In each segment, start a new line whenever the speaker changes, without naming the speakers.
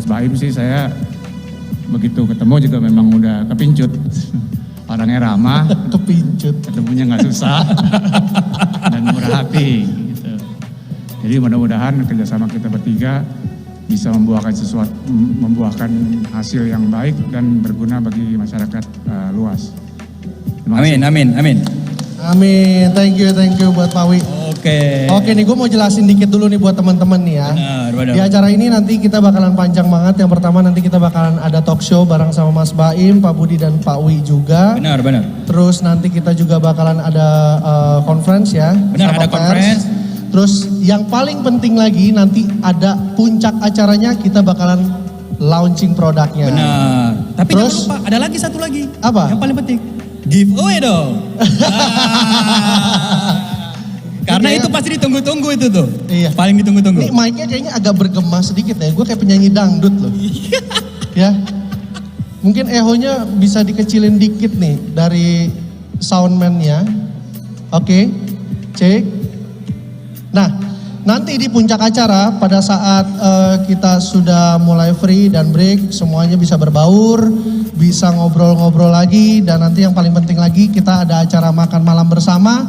Mas Baim sih saya begitu ketemu juga memang udah kepincut. Orangnya ramah,
Kepincut.
ketemunya nggak susah, dan murah hati. Gitu. Jadi mudah-mudahan kerjasama kita bertiga bisa membuahkan hasil yang baik dan berguna bagi masyarakat luas. Terima kasih.
Amin.
Amin, thank you buat Pak Wi. Oke nih, gue mau jelasin dikit dulu nih buat teman-teman nih ya.
Benar.
Di acara ini nanti kita bakalan panjang banget. Yang pertama nanti kita bakalan ada talk show bareng sama Mas Baim, Pak Budi dan Pak Wi juga.
Benar.
Terus nanti kita juga bakalan ada conference ya.
Benar,
sama
ada
pers.
conference.
Terus yang paling penting lagi nanti ada puncak acaranya, kita bakalan launching produknya.
Benar. Tapi
Terus,
jangan lupa, ada lagi satu lagi.
Apa?
Yang paling penting. Giveaway dong. Karena itu pasti ditunggu-tunggu itu tuh.
Iya.
Paling ditunggu-tunggu.
Ini mic-nya kayaknya agak bergema sedikit ya. Gue kayak penyanyi dangdut loh. Ya. Mungkin ehonya bisa dikecilin dikit nih dari soundman-nya. Oke. Cek. Nah, nanti di puncak acara pada saat kita sudah mulai free dan break, semuanya bisa berbaur, bisa ngobrol-ngobrol lagi, dan nanti yang paling penting lagi kita ada acara makan malam bersama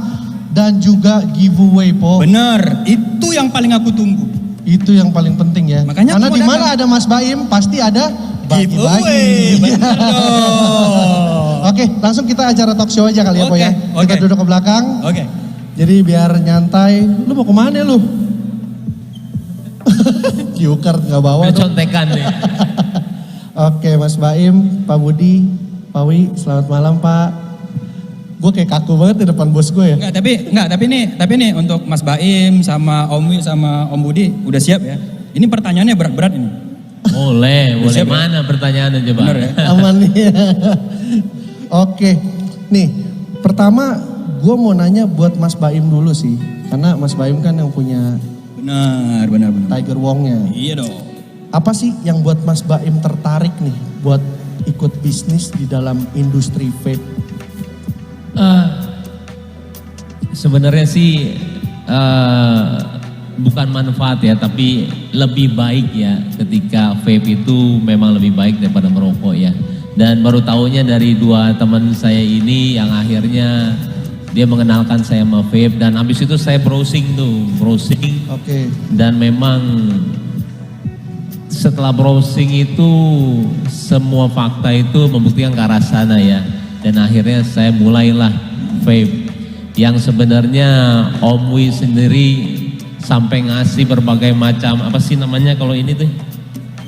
dan juga giveaway po.
Bener, itu yang paling aku tunggu.
Itu yang paling penting ya.
Makanya
karena
aku
di
mau
mana ada Mas Baim pasti ada
Giveaway. Bener dong.
Oke, langsung kita acara talk show aja kali ya po ya. Kita
Oke.
duduk ke belakang.
Oke.
Jadi biar nyantai. Lu mau kemana lu? Cue card gak bawa
Udah
dong.
contekan nih.
Oke Mas Baim, Pak Budi, Pak Wi, selamat malam Pak. Gue kayak kaku banget di depan bos gue ya.
Tapi nih untuk Mas Baim sama Om Wi sama Om Budi udah siap ya. Ini pertanyaannya berat-berat ini.
Boleh
siap ya?
mana pertanyaannya coba?
Bener ya?
Aman nih. Oke, nih pertama gue mau nanya buat Mas Baim dulu sih. Karena Mas Baim kan yang punya
Benar.
Tiger Wongnya.
Iya dong.
Apa sih yang buat Mas Baim tertarik nih buat ikut bisnis di dalam industri vape?
Sebenarnya sih bukan manfaat ya, tapi lebih baik ya ketika vape itu memang lebih baik daripada merokok ya. Dan baru tahunya dari dua teman saya ini yang akhirnya dia mengenalkan saya sama vape, dan habis itu saya browsing.
Oke.
Dan memang setelah browsing itu semua fakta itu membuktikan ke arah sana ya. Dan akhirnya saya mulailah vape yang sebenarnya Om Wi sendiri sampai ngasih berbagai macam apa sih namanya kalau ini tuh?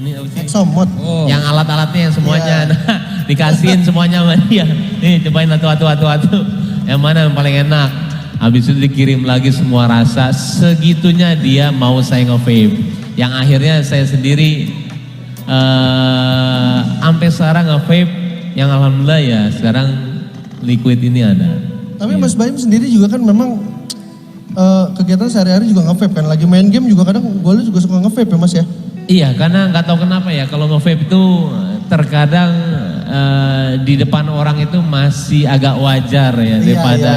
Ini apa sih?
Exomod.
Oh.
Yang alat-alatnya yang semuanya
Iya.
nah, dikasihin semuanya sama dia. Nih cobain atu. Yang mana yang paling enak? Habis itu dikirim lagi semua rasa, segitunya dia mau saya nge-vape. Yang akhirnya saya sendiri sampai sekarang nge-vape, yang alhamdulillah ya sekarang liquid ini ada.
Tapi Mas Baim sendiri juga kan memang kegiatan sehari-hari juga nge-vape kan. Lagi main game juga kadang gue juga suka nge-vape ya Mas ya.
Iya, karena nggak tahu kenapa ya kalau nge-vape itu terkadang di depan orang itu masih agak wajar ya daripada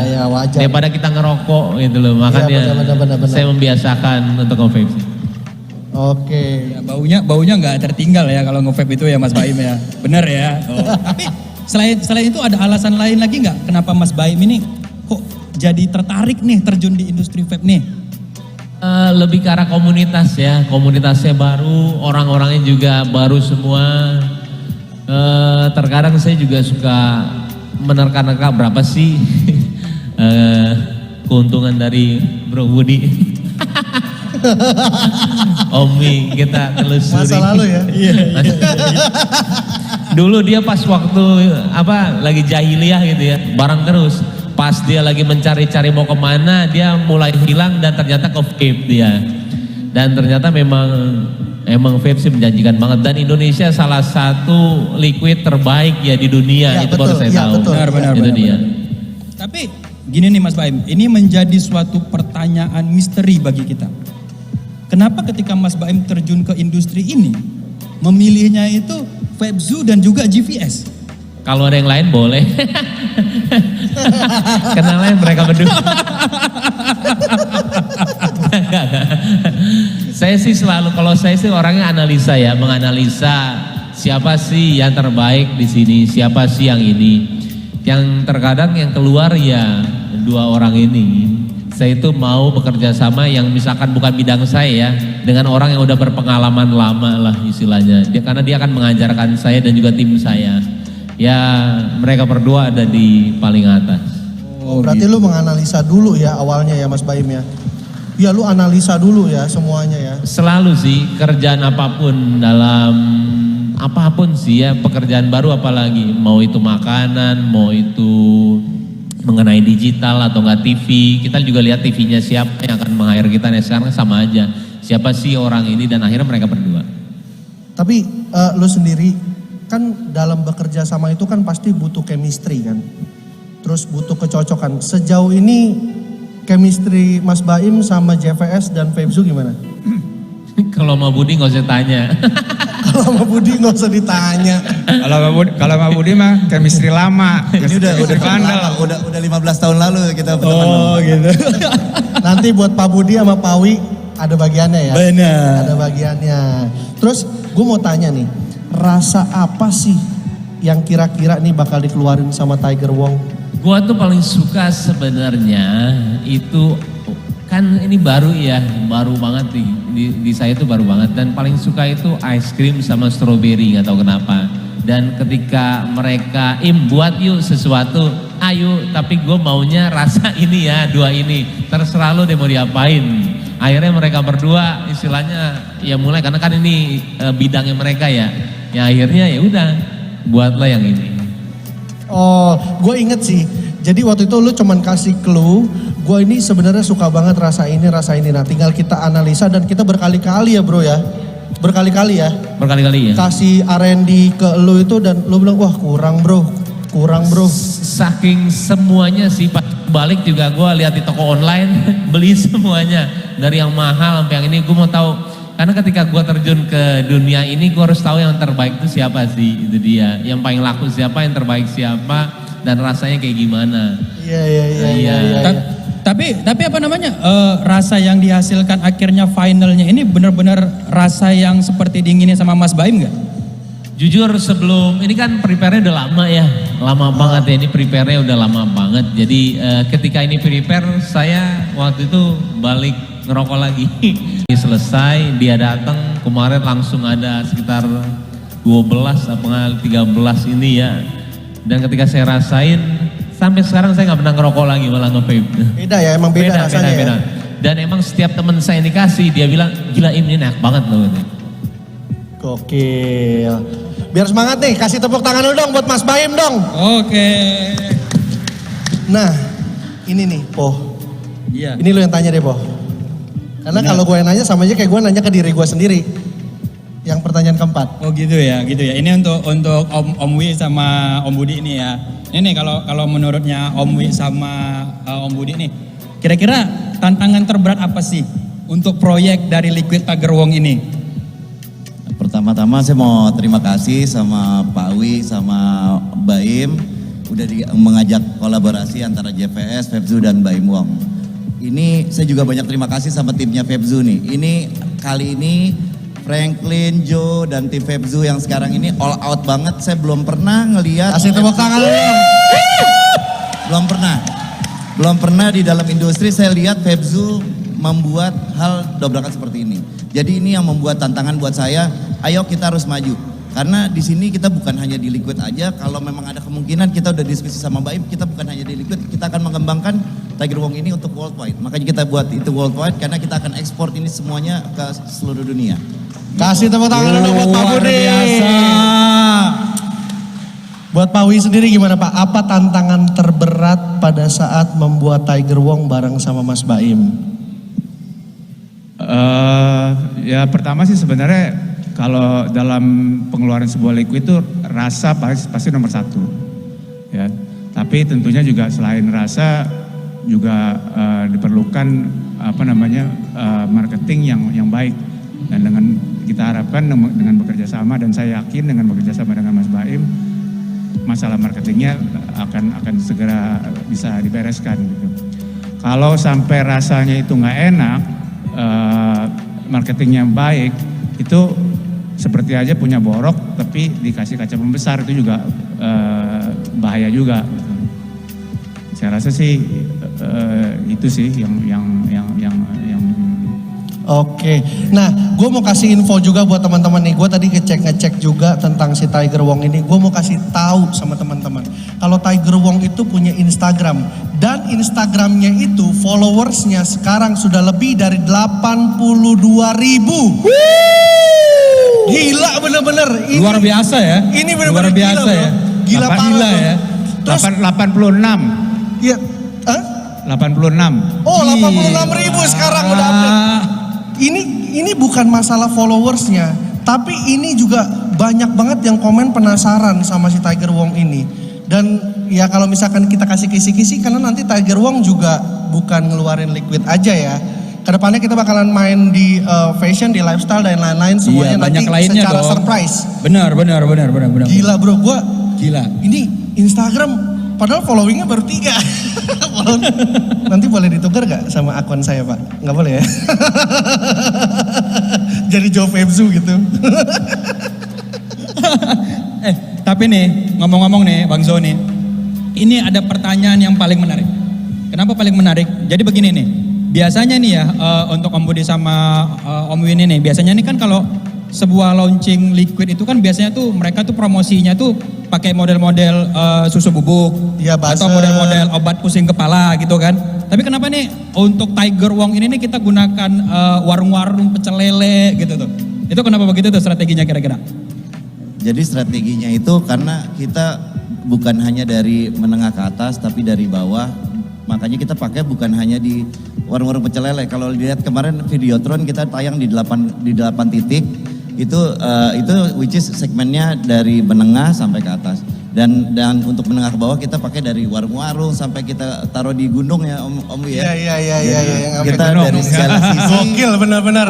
Iya, wajar.
daripada kita ngerokok gitu loh. Makanya
benar.
saya membiasakan untuk nge-vape sih.
Oke.
Ya, baunya nggak tertinggal ya kalau nge-vape itu ya Mas Baim ya. Bener ya. Oh. Tapi selain itu ada alasan lain lagi nggak kenapa Mas Baim ini kok jadi tertarik nih terjun di industri vape nih?
Lebih ke arah komunitas ya, komunitasnya baru, orang-orangnya juga baru semua. Terkadang saya juga suka menerka-nerka berapa sih keuntungan dari Bro Budi. Om Wi kita telusuri.
Masa lalu ya?
Iya. Dulu dia pas waktu lagi jahiliyah gitu ya, barang terus. Pas dia lagi mencari-cari mau kemana, dia mulai hilang dan ternyata ke vape dia. Dan ternyata emang vape sih menjanjikan banget. Dan Indonesia salah satu liquid terbaik ya di dunia,
Ya,
itu
betul,
baru saya
ya,
tahu.
betul.
Benar.
Itu dia.
Tapi gini nih Mas Baim, ini menjadi suatu pertanyaan misteri bagi kita. Kenapa ketika Mas Baim terjun ke industri ini, memilihnya itu Vape Zoo dan juga GVS?
Kalau ada yang lain boleh. Kenalnya mereka berdua. Saya sih selalu, kalau saya sih orangnya analisa ya, menganalisa siapa sih yang terbaik di sini, siapa sih yang ini. Yang terkadang yang keluar ya dua orang ini. Saya itu mau bekerja sama yang misalkan bukan bidang saya ya, dengan orang yang udah berpengalaman lama lah istilahnya. Karena dia akan mengajarkan saya dan juga tim saya. Ya mereka berdua ada di paling atas.
Oh, berarti lu menganalisa dulu ya awalnya ya Mas Baim ya? Ya lu analisa dulu ya semuanya ya?
Selalu sih kerjaan apapun dalam apapun sih ya, pekerjaan baru apalagi, mau itu makanan, mau itu mengenai digital atau enggak TV, kita juga lihat TV-nya siapa yang akan meng-hire kita. Nah sekarang sama aja, siapa sih orang ini, dan akhirnya mereka berdua.
Tapi lu sendiri kan dalam bekerja sama itu kan pasti butuh chemistry kan, terus butuh kecocokan. Sejauh ini chemistry Mas Baim sama JVS dan Febzu gimana?
Kalau mau Budi nggak usah tanya.
Kalau sama Budi nggak usah ditanya.
Kalau Mbak Budi mah chemistry lama.
Ini udah
bandel.
udah 15 tahun lalu kita berteman.
Oh gitu.
Nanti buat Pak Budi sama Pak Wi ada bagiannya ya.
Benar.
Ada bagiannya. Terus gue mau tanya nih, rasa apa sih yang kira-kira nih bakal dikeluarin sama Tiger Wong?
Gua tuh paling suka sebenarnya itu, kan ini baru ya, baru banget di saya itu baru banget, dan paling suka itu ice cream sama strawberry, nggak tahu kenapa. Dan ketika mereka buat yuk sesuatu, ayo, tapi gue maunya rasa ini ya, dua ini, terserah lo deh mau diapain. Akhirnya mereka berdua istilahnya ya mulai, karena kan ini bidangnya mereka ya, ya akhirnya ya udah buatlah yang ini.
Oh, gue inget sih. Jadi waktu itu lu cuman kasih clue, gue ini sebenarnya suka banget rasa ini. Nah, tinggal kita analisa dan kita berkali-kali ya bro ya. Berkali-kali ya.
Berkali-kali ya.
Kasih R&D ke lu itu dan lu bilang wah kurang bro.
Saking semuanya sih, pas balik juga gue lihat di toko online beli semuanya, dari yang mahal sampai yang ini. Gue mau tahu, karena ketika gue terjun ke dunia ini gue harus tahu yang terbaik itu siapa sih, itu dia. Yang paling laku siapa, yang terbaik siapa, dan rasanya kayak gimana.
Iya.
Tapi apa namanya, rasa yang dihasilkan akhirnya finalnya ini benar-benar rasa yang seperti diinginin sama Mas Baim nggak?
Jujur sebelum ini kan prepare-nya udah lama ya, lama banget ya, ini prepare-nya udah lama banget. Jadi ketika ini prepare, saya waktu itu balik ngerokok lagi. Selesai, dia datang kemarin langsung ada sekitar 12 apa 13 ini ya. Dan ketika saya rasain, sampai sekarang saya nggak pernah ngerokok lagi, malah nge-vape.
Beda ya, emang beda rasanya ya.
Dan emang setiap teman saya yang dikasih, dia bilang, gila ini enak banget loh.
Gokil. Biar semangat nih, kasih tepuk tangan dulu dong buat Mas Baim dong.
Oke.
Nah, ini nih, Po.
Iya.
Ini lu yang tanya deh, Po. Karena kalau gue yang nanya sama aja kayak gue nanya ke diri gue sendiri. Yang pertanyaan keempat.
Oh gitu ya. Ini untuk Om Wi sama Om Budi ini ya. Ini nih kalau menurutnya Om Wi sama Om Budi nih, kira-kira tantangan terberat apa sih untuk proyek dari Liquid Tiger Wong ini?
Pertama-tama saya mau terima kasih sama Pak Wi sama Baim udah mengajak kolaborasi antara JVS, Febzu dan Baim Wong. Ini saya juga banyak terima kasih sama timnya Febzu nih. Ini kali ini Franklin, Joe dan tim Febzu yang sekarang ini all out banget. Saya belum pernah ngelihat.
Kasih tepuk tangan dong.
Belum pernah di dalam industri saya lihat Febzu membuat hal dobrakan seperti ini. Jadi ini yang membuat tantangan buat saya. Ayo kita harus maju. Karena di sini kita bukan hanya di Liquid aja. Kalau memang ada kemungkinan kita udah diskusi sama Baim, kita bukan hanya di Liquid, kita akan mengembangkan Tiger Wong ini untuk worldwide. Makanya kita buat itu worldwide karena kita akan ekspor ini semuanya ke seluruh dunia.
Kasih tepuk tangan dulu buat Pak Budi.
Biasa.
Buat Pak Wi sendiri gimana Pak? Apa tantangan terberat pada saat membuat Tiger Wong bareng sama Mas Baim?
Ya pertama sih sebenarnya kalau dalam pengeluaran sebuah liquid itu rasa pasti nomor satu, ya. Tapi tentunya juga selain rasa juga diperlukan marketing yang baik, dan dengan kita harapkan dengan bekerja sama, dan saya yakin dengan bekerja sama dengan Mas Baim masalah marketingnya akan segera bisa dibereskan gitu. Kalau sampai rasanya itu nggak enak, marketingnya baik, itu seperti aja punya borok tapi dikasih kaca pembesar, itu juga bahaya juga. Gitu. Saya rasa sih itu sih yang
Oke, nah gue mau kasih info juga buat teman-teman nih. Gue tadi ngecek juga tentang si Tiger Wong ini. Gue mau kasih tahu sama teman-teman. Kalau Tiger Wong itu punya Instagram. Dan Instagramnya itu followersnya sekarang sudah lebih dari 82.000. Gila bener-bener. Ini,
Luar biasa ya.
Ini bener-bener
luar biasa
gila,
ya.
bro. Gila banget.
Gila ya.
Terus,
86.
iya,
86.
oh 86.000 sekarang udah update. Ini bukan masalah followersnya, tapi ini juga banyak banget yang komen penasaran sama si Tiger Wong ini. Dan ya kalau misalkan kita kasih kisi-kisi, karena nanti Tiger Wong juga bukan ngeluarin liquid aja ya. Kedepannya kita bakalan main di fashion, di lifestyle dan lain-lain semuanya
banyak
nanti
lainnya
secara
dong.
surprise.
Benar.
Gila bro, gua
Gila.
ini Instagram padahal followingnya baru 3. Nanti boleh ditukar gak sama akun saya Pak? Nggak boleh ya? Jadi Joe Febzu gitu.
Tapi nih, ngomong-ngomong nih Bang Zoni, ini ada pertanyaan yang paling menarik. Kenapa paling menarik? Jadi begini nih, biasanya nih ya untuk Om Budi sama Om Win ini, biasanya nih kan kalau sebuah launching liquid itu kan biasanya tuh mereka tuh promosinya tuh pakai model-model susu bubuk,
Iya, buzzer.
atau model-model obat pusing kepala gitu kan. Tapi kenapa nih untuk Tiger Wong ini nih kita gunakan warung-warung pecel lele gitu tuh? Itu kenapa begitu tuh strateginya kira-kira?
Jadi strateginya itu karena kita bukan hanya dari menengah ke atas tapi dari bawah. Makanya kita pakai bukan hanya di warung-warung pecel lele. Kalau lihat kemarin Videotron kita tayang di 8 titik. Itu which is segmennya dari menengah sampai ke atas. Dan untuk menengah ke bawah kita pakai dari warung-warung sampai kita taruh di gunung ya Om Wi ya.
Iya.
Kita dari segala sisi.
Gokil benar-benar.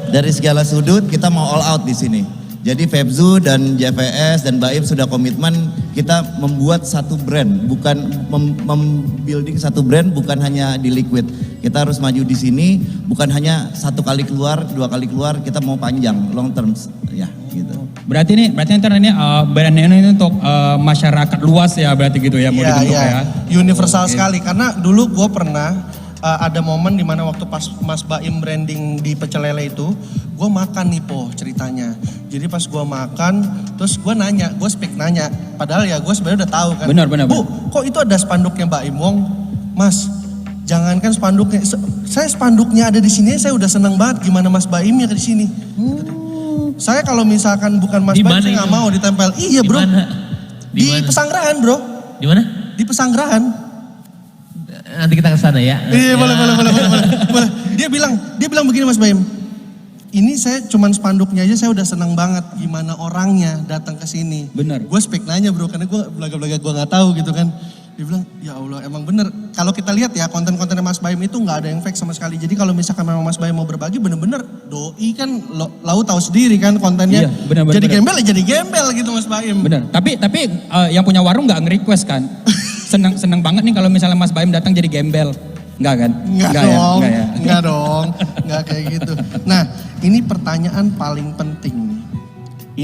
Dari segala sudut kita mau all out di sini. Jadi Febzu dan JVS dan Baim sudah komitmen kita membuat satu brand, bukan membuilding satu brand, bukan hanya di liquid. Kita harus maju di sini, bukan hanya satu kali keluar, 2 kali keluar, kita mau panjang, long term, ya gitu.
Berarti ntar ini brandnya ini untuk masyarakat luas ya berarti gitu ya mau dibentuk ya.
Universal sekali karena dulu gue pernah ada momen dimana waktu pas Mas Baim branding di pecel lele itu, gue makan nih po ceritanya. Jadi pas gue makan, terus gue nanya, gue speak nanya, padahal ya gue sebenarnya udah tahu kan.
Benar.
Bu, kok itu ada spanduknya Baim Wong? Mas, jangankan spanduknya, saya spanduknya ada di sini, saya udah seneng banget. Gimana Mas Baimnya di sini? Saya kalau misalkan bukan Mas Baim, saya nggak mau ditempel. Iya bro, di Pesanggerahan bro.
Di mana?
Di Pesanggerahan.
Nanti kita ke sana ya.
Iya boleh. Dia bilang begini Mas Baim. Ini saya cuman spanduknya aja saya udah senang banget. Gimana orangnya datang ke sini.
Benar.
Gue speak nanya bro karena gue belaga-belaga gue nggak tahu gitu kan. Dia bilang ya Allah emang bener. Kalau kita lihat ya konten-kontennya Mas Baim itu nggak ada yang fake sama sekali. Jadi kalau misalkan memang Mas Baim mau berbagi bener-bener doi kan lau tahu sendiri kan kontennya.
Iya, benar.
Jadi gembel ya jadi gembel gitu Mas Baim.
Bener. Tapi yang punya warung nggak nge-request kan? Seneng banget nih kalau misalnya Mas Baim datang jadi gembel. Enggak kan?
Enggak dong. Enggak kayak gitu. Nah, ini pertanyaan paling penting nih.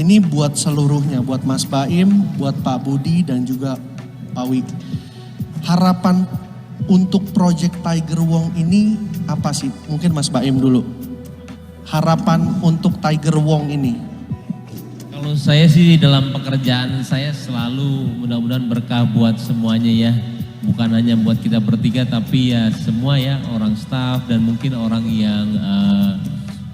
Ini buat seluruhnya, buat Mas Baim, buat Pak Budi dan juga Pak Wik. Harapan untuk Project Tiger Wong ini apa sih? Mungkin Mas Baim dulu. Harapan untuk Tiger Wong ini.
Kalau saya sih dalam pekerjaan saya selalu mudah-mudahan berkah buat semuanya ya. Bukan hanya buat kita bertiga tapi ya semua ya, orang staff dan mungkin orang yang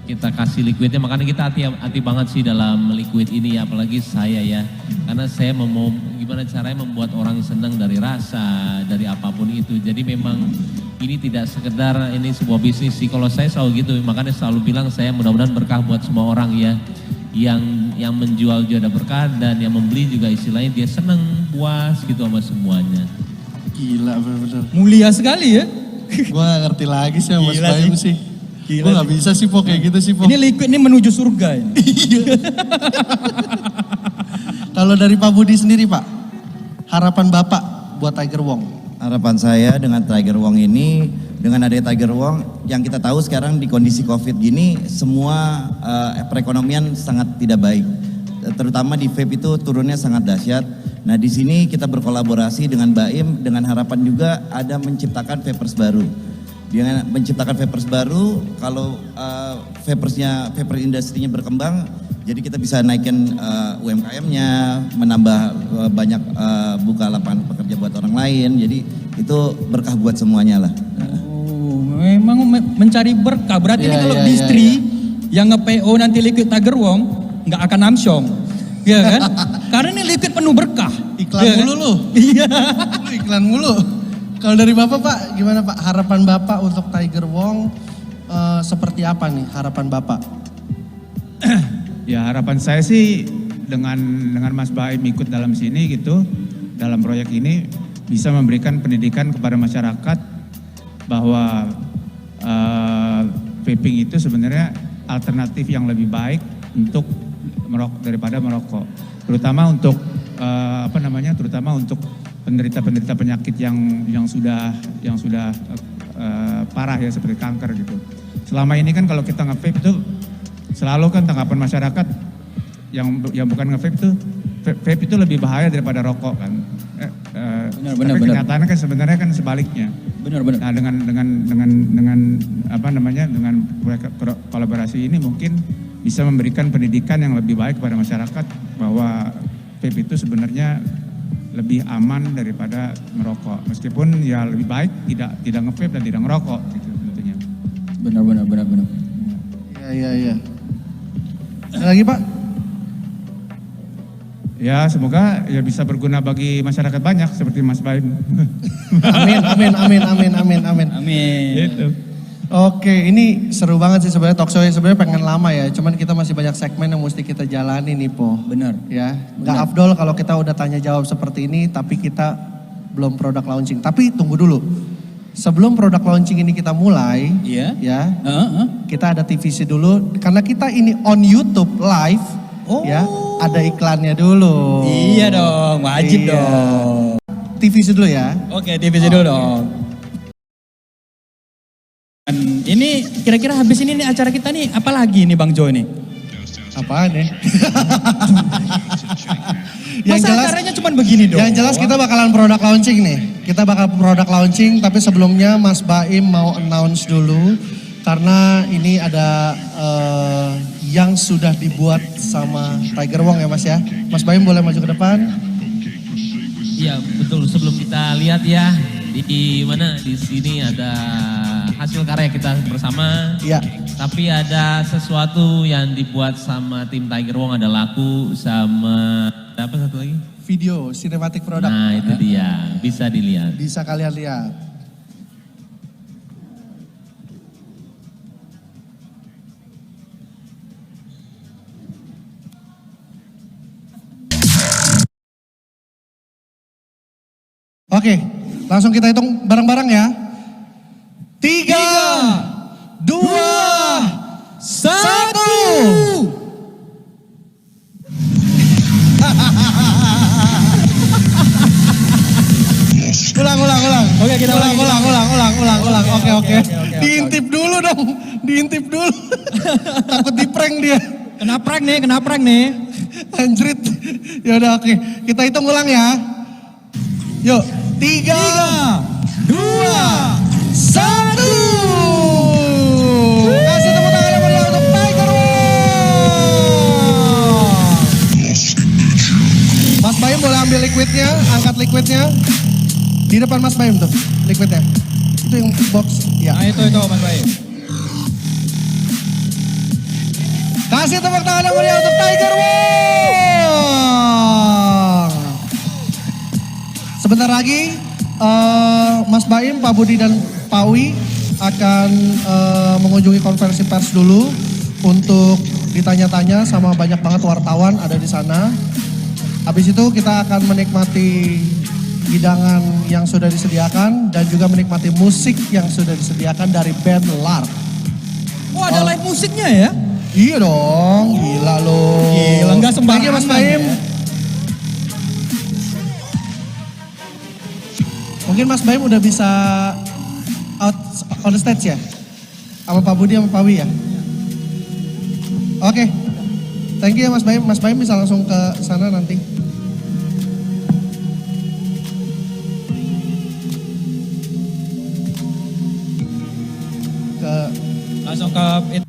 kita kasih liquidnya. Makanya kita hati-hati banget sih dalam liquid ini ya, apalagi saya ya. Karena saya mau gimana caranya membuat orang senang dari rasa, dari apapun itu. Jadi memang ini tidak sekedar ini sebuah bisnis sih. Kalau saya selalu gitu, makanya selalu bilang saya mudah-mudahan berkah buat semua orang ya. Yang menjual juga ada berkah dan yang membeli juga istilahnya dia seneng, puas gitu sama semuanya.
Gila bener-bener.
Mulia sekali ya.
Gue gak ngerti lagi sih sama Mas
Gila
Baim
sih.
sih. Gue gak bisa sih po kayak gitu sih po.
Ini liquid ini menuju surga ini.
Kalau dari Pak Budi sendiri Pak, harapan Bapak buat Tiger Wong?
Harapan saya dengan Tiger Wong ini dengan adanya Tiger Wong, yang kita tahu sekarang di kondisi COVID gini, semua perekonomian sangat tidak baik. Terutama di vape itu turunnya sangat dahsyat. Nah di sini kita berkolaborasi dengan Baim dengan harapan juga ada menciptakan vapers baru. Dengan menciptakan vapers baru, kalau vapor industrinya berkembang, jadi kita bisa naikin UMKM-nya, menambah banyak buka lapangan pekerja buat orang lain. Jadi itu berkah buat semuanya lah.
Memang mencari berkah. Berarti ini kalau distri yang nge-PO nanti liquid Tiger Wong nggak akan amsyong, ya kan? Karena ini liquid penuh berkah.
Iklan
ya
mulu
kan?
lu.
Iya.
Lu iklan mulu. Kalau dari Bapak Pak, gimana Pak? Harapan Bapak untuk Tiger Wong seperti apa nih harapan Bapak?
Ya harapan saya sih dengan Mas Baim ikut dalam sini gitu, dalam proyek ini bisa memberikan pendidikan kepada masyarakat bahwa vaping itu sebenarnya alternatif yang lebih baik untuk merokok daripada merokok, terutama untuk terutama untuk penderita penyakit yang sudah parah ya seperti kanker gitu. Selama ini kan kalau kita nge-vape itu selalu kan tanggapan masyarakat yang bukan nge-vape itu vape itu lebih bahaya daripada rokok kan.
Benar.
Kenyataannya kan sebenarnya kan sebaliknya.
Benar.
Nah dengan kolaborasi ini mungkin bisa memberikan pendidikan yang lebih baik kepada masyarakat bahwa vape itu sebenarnya lebih aman daripada merokok. Meskipun ya lebih baik tidak nge-vape dan tidak ngerokok gitu tentunya.
Benar.
Iya. Ada lagi Pak?
Ya semoga ya bisa berguna bagi masyarakat banyak seperti Mas Baim.
Amin.
Gitu.
Oke, ini seru banget sih sebenarnya talk show sebenarnya pengen lama ya. Cuman kita masih banyak segmen yang mesti kita jalani nih Po.
Benar.
Ya, nggak afdol kalau kita udah tanya jawab seperti ini tapi kita belum produk launching. Tapi tunggu dulu. Sebelum produk launching ini kita mulai,
Iya.
ya, kita ada TVC dulu karena kita ini on YouTube live, ya, ada iklannya dulu.
Iya dong, wajib
Iya.
dong.
TVC dulu ya.
Oke, TVC dulu dong. Dan ini kira-kira habis ini nih acara kita nih apa lagi nih Bang Jo nih?
Apaan ya?
Masa acaranya cuma begini dong?
Yang jelas kita bakalan produk launching nih. Kita bakal produk launching tapi sebelumnya Mas Baim mau announce dulu karena ini ada yang sudah dibuat sama Tiger Wong ya Mas ya. Mas Baim boleh maju ke depan.
Iya betul, sebelum kita lihat ya di mana di sini ada hasil karya kita bersama.
Iya.
Tapi ada sesuatu yang dibuat sama tim Tiger Wong, ada lagu sama apa satu lagi?
Video cinematic product.
Nah itu dia, bisa dilihat.
Bisa kalian lihat. Oke, langsung kita hitung bareng-bareng ya. 3, 2, 1. Ulang.
Oke, kita
ulang. Oke.
Oke.
Diintip dulu dong. Diintip dulu. Takut di-prank dia.
Kena prank nih.
Anjrit. Ya udah oke. Kita hitung ulang ya. Yuk. 3, 2, 1. Kasih tepuk tangan yang meriah untuk Tiger Wong. Mas Baim boleh ambil liquidnya, angkat liquidnya. Di depan Mas Baim tuh, liquidnya. Itu yang box. Ya.
Nah itu Mas Baim.
Kasih tepuk tangan yang meriah untuk Tiger Wong. Sebentar lagi Mas Baim, Pak Budi dan Pak Wi akan mengunjungi konferensi pers dulu untuk ditanya-tanya sama banyak banget wartawan ada di sana. Habis itu kita akan menikmati hidangan yang sudah disediakan dan juga menikmati musik yang sudah disediakan dari band Lark.
Oh ada live musiknya ya?
Iya dong, gila loh.
Gila, nggak sembarangan
Thank you, Mas Baim.
ya.
Mungkin Mas Baim udah bisa out on the stage ya? Sama Pak Budi sama Pak Wi ya? Oke. Thank you ya Mas Baim. Mas Baim bisa langsung ke sana nanti.
Langsung ke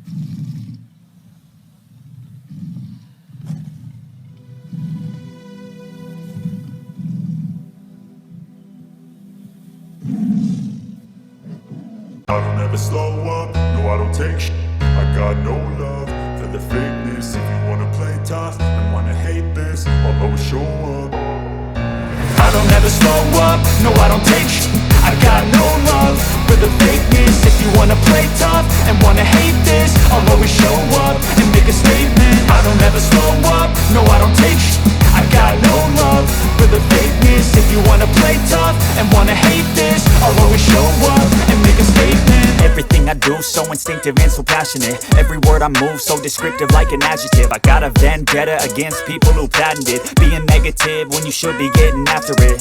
I don't ever slow up, no I don't take sh**. I got no love for the fakeness. If you wanna play tough and wanna hate this, I'll always show up. I don't ever slow up, no I don't take sh**. I got no love for the fakeness. If you wanna play tough and wanna hate this, I'll always show up and make a statement. I don't ever slow up, no I don't take sh**. I got no love for the fakeness. If you wanna play tough and wanna hate this, I'll always show up and make a statement.
Everything I do so instinctive and so passionate. Every word I move so descriptive like an adjective. I got a vendetta against people who patented being negative when you should be getting after it.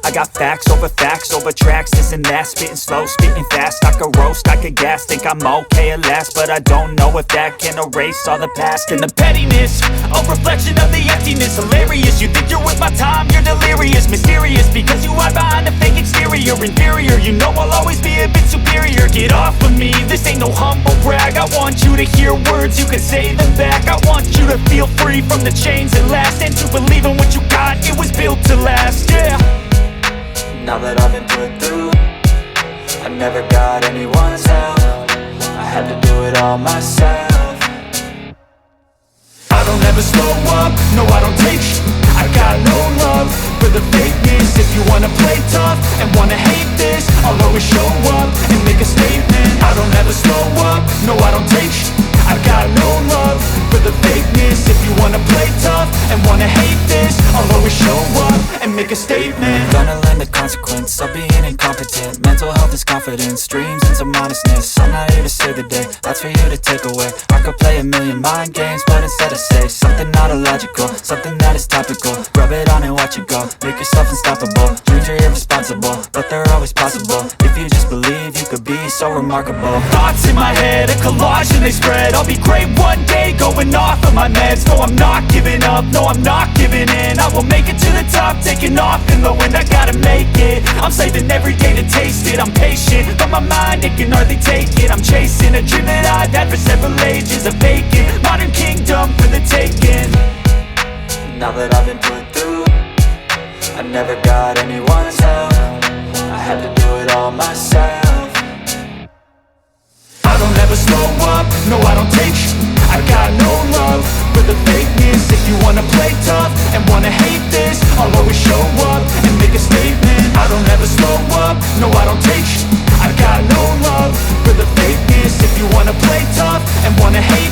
I got facts over tracks, this and that. Spitting slow, spitting fast. I could roast, I could gas. Think I'm okay at last, but I don't know if that can erase all the past. And the pettiness, a reflection of the emptiness. Hilarious, you think you're with my time, you're delirious. Mysterious, because you hide behind a fake exterior. Inferior, you know I'll always be a bit superior. Get off of me, this ain't no humble brag. I want you to hear words, you can say them back. I want you to feel free from the chains that last, and to believe in what you got, it was built to last, yeah. Now that I've been put through, I never got anyone's help. I had to do it all myself. I don't ever slow up, no I don't take sh**. I got no love for the fakeness. If you wanna play tough and wanna hate this, I'll always show up and make a statement. I don't ever slow up, no I don't take sh**. I got no love for the fakeness. If you wanna play tough and wanna hate this, I'll always show up and make a statement. Gonna learn the consequence of being incompetent. Mental health is confidence, dreams and some honestness. I'm not here to save the day, that's for you to take away. I could play a million mind games, but instead I say something not illogical, something that is topical. Rub it on and watch it go, make yourself unstoppable. Dreams are irresponsible, but they're always possible. If you just believe, you could be so remarkable. Thoughts in my head, a collage and they spread. I'll be great one day, going off of my meds. No, I'm not giving up, no, I'm not giving in. I will make it to the top, taking off in the wind. I gotta make it, I'm saving every day to taste it. I'm patient, but my mind, it can hardly take it. I'm chasing a dream that I've had for several ages. A vacant, modern kingdom for the taking. Now that I've been put through, I never got anyone's help. I had to do it all myself. I don't ever slow up, no I don't take sh**. I got no love for the fakeness. If you wanna play tough and wanna hate this, I'll always show up and make a statement. I don't ever slow up, no I don't take sh**. I got no love for the fakeness. If you wanna play tough and wanna hate